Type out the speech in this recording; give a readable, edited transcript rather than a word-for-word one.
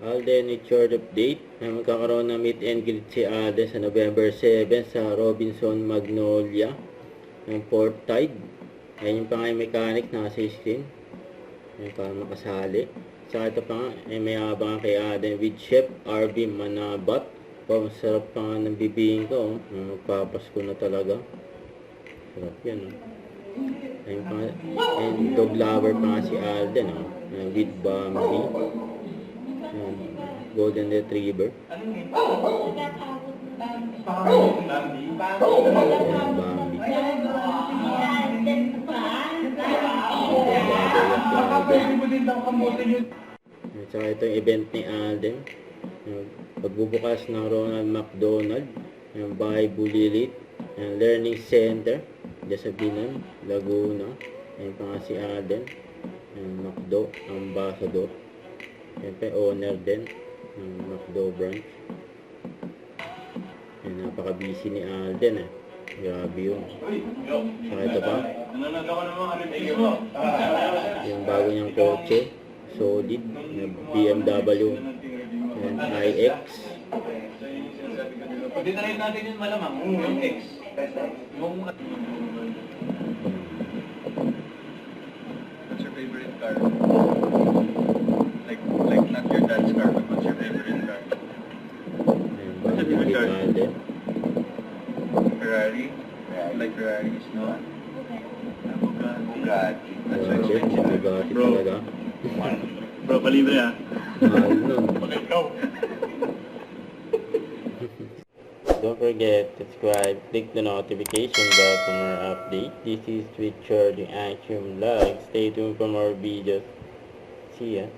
Alden with short update. Magkakaroon ng meet and greet si Alden sa November 7 sa Robinson Magnolia ng Port Tide. Ayan yung pangay mechanic na sa screen. Ayan, para makasali. Saka ito pa nga, may habang kay Alden with Chef RV Manabat. Masarap pa nga ng bibingin ko. Magpapasko na talaga. Sarap yan. Ayun pa nga, and dog lover pa nga si Alden. With Bambi. Golden Retriever. Bambi. At saka ito yung event ni Alden. Pagbubukas ng Ronald McDonald. Yung Bahay Bulilit. Yung Learning Center. Diyan sa Binan, Laguna. Ayun pa nga si Alden. Yung McDo, Ambassador. Siyempre, owner din ng McDo branch. Ayun, napaka-busy ni Alden eh. Grabe yun. Saka ito pa. Yung bago niyang kotse. Solid. BMW. Ayan, iX. Pwede na rin natin yung malamang. Yung X. What's your favorite car? Like not your dad's car, but what's your favorite car? Ayun, bago niyang Alden. Ferrari? Like Ferraris, no? Bugatti. That's so Bugatti, expensive. Bugatti talaga. Bro, palibre ah. Mahal nun. Bakit ikaw? Don't forget to subscribe, click the notification bell for more updates. This is Richard, yung Action Vlog. Stay tuned for more videos. See ya.